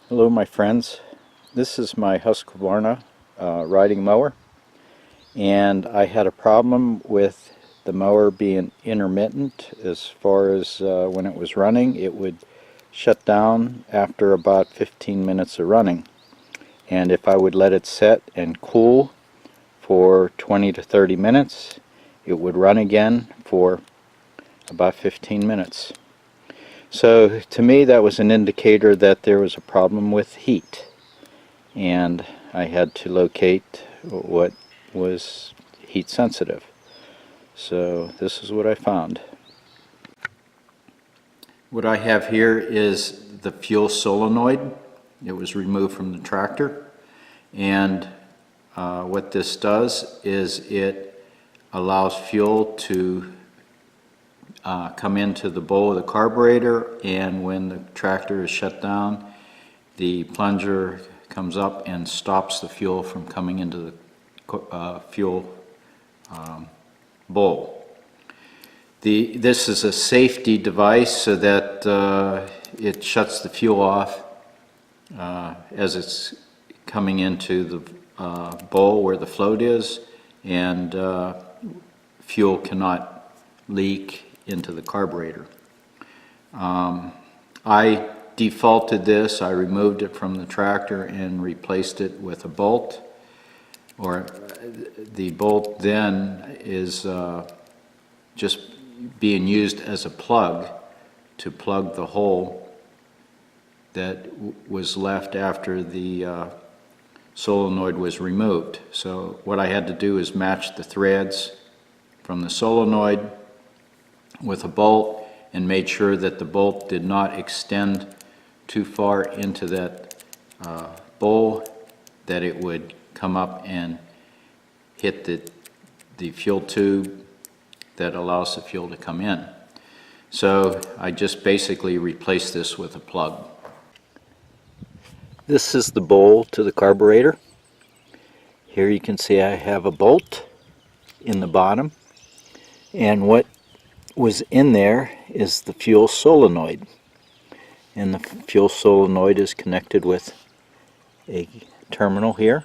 Hello my friends, this is my Husqvarna riding mower, and I had a problem with the mower being intermittent as far as when it was running. It would shut down after about 15 minutes of running, and if I would let it set and cool for 20 to 30 minutes it would run again for about 15 minutes. So to me that was an indicator that there was a problem with heat, and I had to locate what was heat sensitive. So this is what I found. What I have here is the fuel solenoid. It was removed from the tractor, and what this does is it allows fuel to come into the bowl of the carburetor, and when the tractor is shut down, the plunger comes up and stops the fuel from coming into the fuel bowl. This is a safety device so that it shuts the fuel off as it's coming into the bowl where the float is, and fuel cannot leak into the carburetor. I defaulted this. I removed it from the tractor and replaced it with a bolt, or the bolt then is just being used as a plug to plug the hole that was left after the solenoid was removed. So what I had to do is match the threads from the solenoid with a bolt, and made sure that the bolt did not extend too far into that bowl, that it would come up and hit the fuel tube that allows the fuel to come in. So I just basically replaced this with a plug. This is the bowl to the carburetor. Here you can see I have a bolt in the bottom, and what was in there is the fuel solenoid, and the fuel solenoid is connected with a terminal here,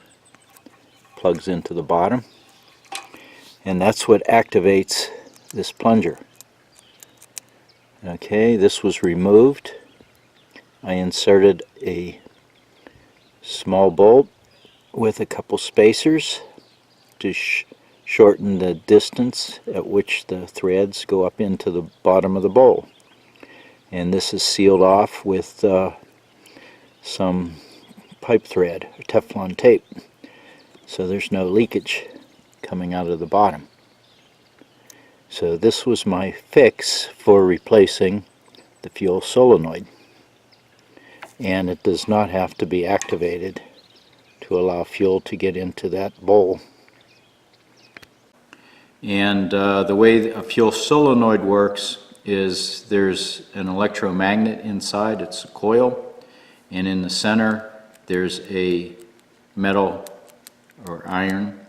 plugs into the bottom, and that's what activates this plunger. Okay, this was removed. I inserted a small bolt with a couple spacers to shorten the distance at which the threads go up into the bottom of the bowl, and this is sealed off with some pipe thread or Teflon tape, so there's no leakage coming out of the bottom. So this was my fix for replacing the fuel solenoid, and it does not have to be activated to allow fuel to get into that bowl. And the way a fuel solenoid works is there's an electromagnet inside. It's a coil, and in the center there's a metal or iron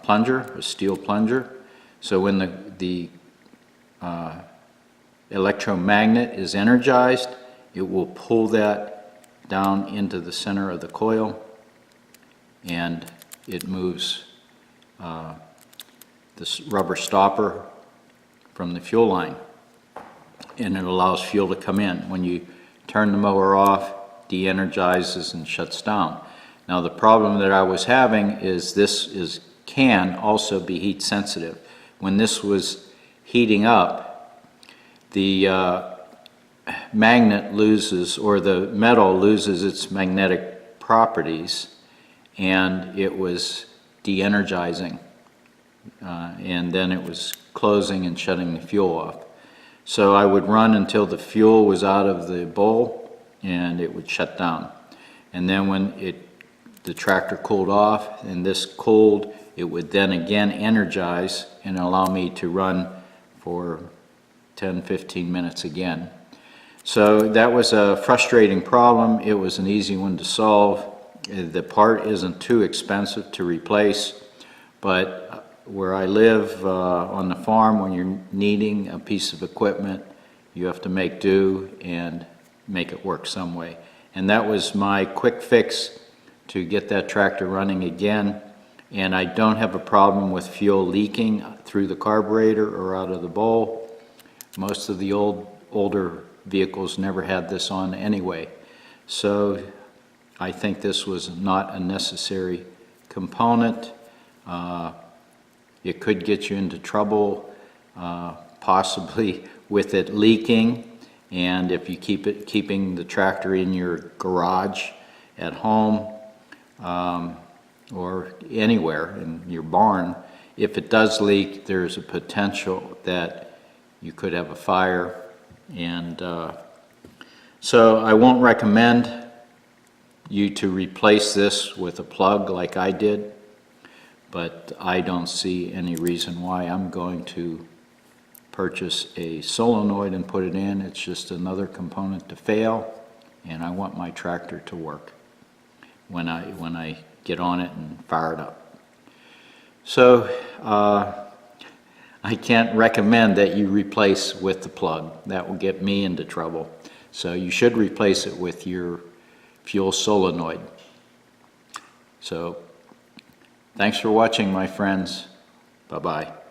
plunger, a steel plunger. So when the electromagnet is energized, it will pull that down into the center of the coil, and it moves this rubber stopper from the fuel line, and it allows fuel to come in. When you turn the mower off, de-energizes and shuts down. Now the problem that I was having is this can also be heat sensitive. When this was heating up, the magnet loses, or the metal loses its magnetic properties, and it was de-energizing. And then it was closing and shutting the fuel off. So I would run until the fuel was out of the bowl, and it would shut down. And then when the tractor cooled off and this cooled, it would then again energize and allow me to run for 10-15 minutes again. So that was a frustrating problem. It was an easy one to solve. The part isn't too expensive to replace, but where I live on the farm, when you're needing a piece of equipment, you have to make do and make it work some way. And that was my quick fix to get that tractor running again. And I don't have a problem with fuel leaking through the carburetor or out of the bowl. Most of the older vehicles never had this on anyway. So I think this was not a necessary component. It could get you into trouble, possibly with it leaking. And if you keeping the tractor in your garage at home, or anywhere in your barn, if it does leak, there's a potential that you could have a fire. And so I won't recommend you to replace this with a plug like I did, but I don't see any reason why. I'm going to purchase a solenoid and put it in. It's just another component to fail, and I want my tractor to work when I get on it and fire it up. So I can't recommend that you replace with the plug. That will get me into trouble. So you should replace it with your fuel solenoid. So thanks for watching, my friends. Bye-bye.